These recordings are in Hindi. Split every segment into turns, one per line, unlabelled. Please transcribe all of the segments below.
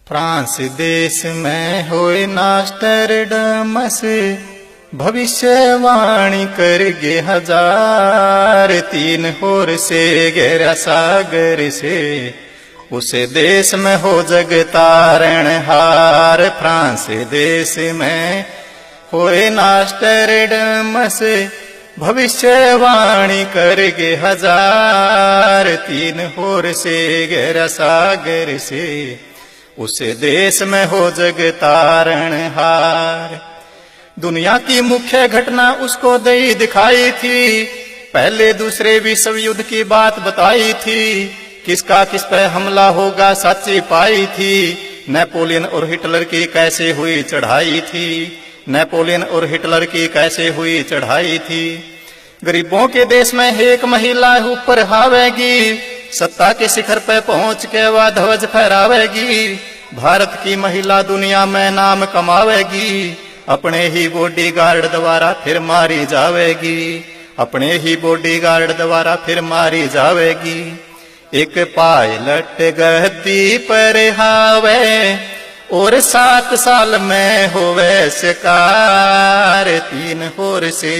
फ्रांस देश में होए नास्टरडमस, भविष्यवाणी करगे हजार। तीन होर से गहरा सागर से, उस देश में हो जग तारण हार। फ्रांस देश में होए नास्टरडमस, भविष्यवाणी करगे हजार। तीन होर से गहरा सागर से, उस देश में हो जग तारण हार। दुनिया की मुख्य घटना उसको दई दिखाई थी, पहले दूसरे विश्व युद्ध की बात बताई थी। किसका किस पे हमला होगा सच्ची पाई थी, नेपोलियन और हिटलर की कैसे हुई चढ़ाई थी। नेपोलियन और हिटलर की कैसे हुई चढ़ाई थी। गरीबों के देश में एक महिला ऊपर हावेगी, सत्ता के शिखर पे पहुंच के वह ध्वज फहरावेगी। भारत की महिला दुनिया में नाम कमावेगी, अपने ही बॉडीगार्ड द्वारा फिर मारी जावेगी। अपने ही बॉडीगार्ड द्वारा फिर मारी जावेगी। एक पायलट गद्दी पर हावे, और 7 साल में होवे शिकार। तीन होर से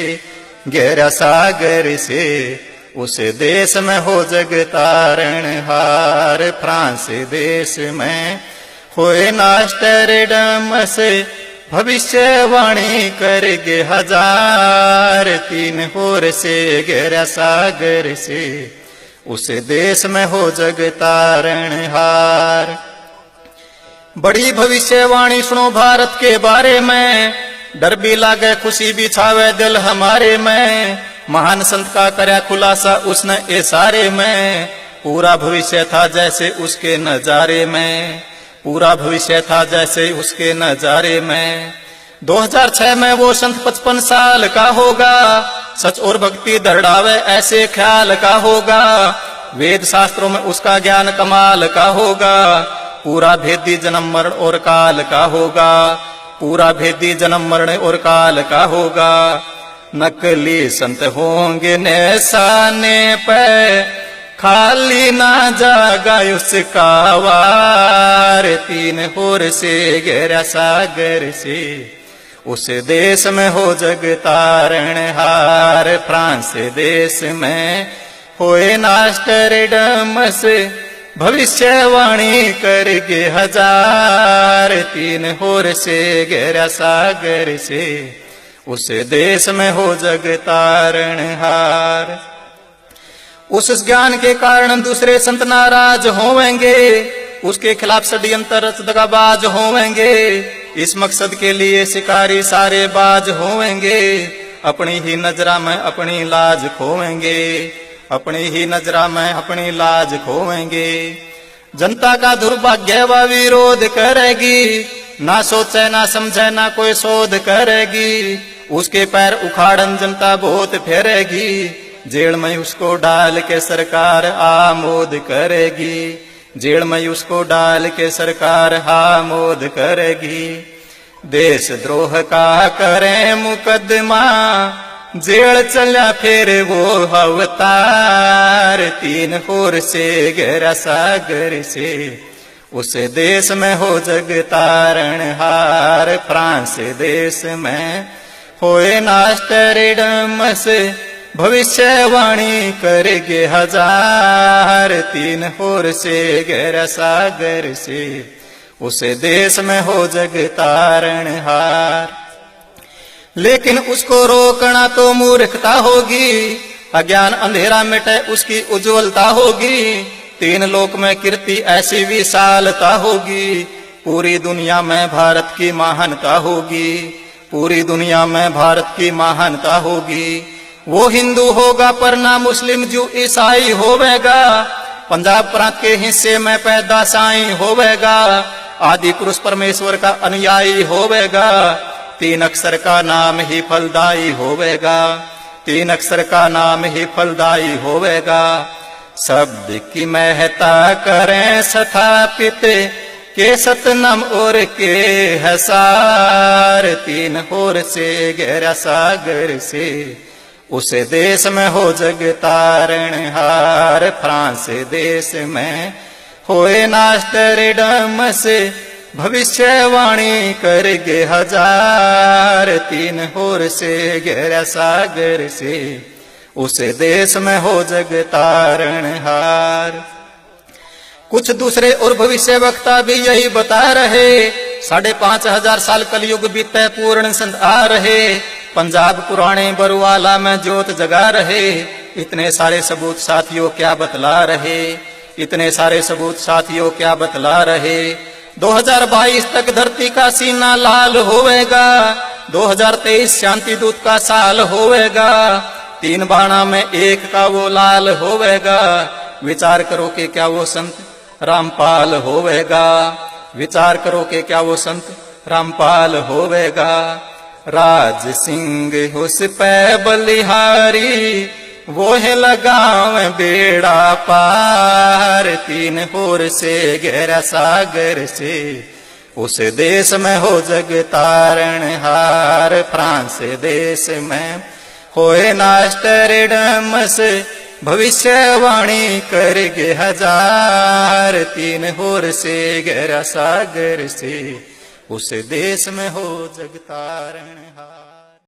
गहरा सागर से, उस देश में हो जग तारण हार। फ्रांस देश में होए नास्टरडमस, भविष्यवाणी करगे हजार। तीन होर से गहरा सागर से, उस देश में हो जग तारण हार। बड़ी भविष्यवाणी सुनो भारत के बारे में, डर भी लागे खुशी भी छावे दिल हमारे में। महान संत का करया खुलासा उसने इशारे में, पूरा भविष्य था जैसे उसके नजारे में। पूरा भविष्य था जैसे उसके नजारे में। 2006 में वो संत 55 साल का होगा, सच और भक्ति दर्ड़ावे ऐसे ख्याल का होगा। वेद शास्त्रों में उसका ज्ञान कमाल का होगा, पूरा भेदी जन्म मरण और काल का होगा। पूरा भेदी जन्म मरण और काल का होगा। नकली संत होंगे निशाने पे, खाली ना जागा उसका वार। तीन होर से गहरा सागर से, उस देश में हो जग तारण हार। फ्रांस देश में होए नास्टरडमस, भविष्यवाणी करगे हजार। तीन होर से गहरा सागर से, उस देश में हो जग तारण हार। उस ज्ञान के कारण दूसरे संत नाराज होवेंगे, उसके खिलाफ षड्यंत्र दगाबाज होवेंगे। इस मकसद के लिए शिकारी सारे बाज होवेंगे, अपनी ही नजरा में अपनी लाज खोवेंगे। अपनी ही नजरा में अपनी लाज खोवेंगे। जनता का दुर्भाग्य व विरोध करेगी, ना सोचे ना समझे ना कोई शोध करेगी। उसके पैर उखाड़न जनता बहुत फेरेगी, जेल में उसको डाल के सरकार आमोद करेगी। जेल में उसको डाल के सरकार आमोद करेगी। देशद्रोह का करे मुकदमा, जेल चला फिर वो अवतार। तीन होर से गहरा सागर से, उस देश में हो जग तारण हार। फ्रांस देश में होए नास्टरडमस, भविष्यवाणी करगे हजार। तीन होर से गहरा सागर से, उस देश में हो जग तारण हार। लेकिन उसको रोकना तो मूर्खता होगी, अज्ञान अंधेरा मिटे उसकी उज्जवलता होगी। तीन लोक में कीर्ति ऐसी विशालता होगी, पूरी दुनिया में भारत की महानता होगी। पूरी दुनिया में भारत की महानता होगी। वो हिंदू होगा पर ना मुस्लिम जू ईसाई होवेगा, पंजाब प्रांत के हिस्से में पैदा साई होवेगा। आदि पुरुष परमेश्वर का अनुयायी होवेगा, तीन अक्षर का नाम ही फलदायी होवेगा। तीन अक्षर का नाम ही फलदायी होवेगा। शब्द की महता करें स्थापित, के सतनम और के हसार। तीन होर से गहरा सागर से, उस देश में हो जग तारण हार। फ्रांस देश में होए नास्टरडमस, भविष्यवाणी करगे हजार, तीन होर से गहरा सागर से, उस देश में हो जग तारणहार। कुछ दूसरे और भविष्य वक्ता भी यही बता रहे, 5,500 साल कलयुग बीते पूर्ण संत आ रहे, पंजाब पुराने बरुवाला में ज्योत जगा रहे। इतने सारे सबूत साथियों क्या बतला रहे, इतने सारे सबूत साथियों क्या बतला रहे। 2022 तक धरती का सीना लाल होवेगा, 2023 शांति दूत का साल होवेगा, 3 बाणा में एक का वो लाल होवेगा। विचार करो कि क्या वो संत रामपाल होवेगा, विचार करो कि क्या वो संत रामपाल होवेगा। राज सिंह उस पे बलिहारी, वो है लगाव बेड़ा पार, 3 होर से गहरा सागर से, उस देश में हो जग तारणहार। फ्रांस देश में होए नास्टरडमस, भविष्यवाणी करगे हजार, 3 होर से गहरा सागर से, उस देश में हो जग तारणहार।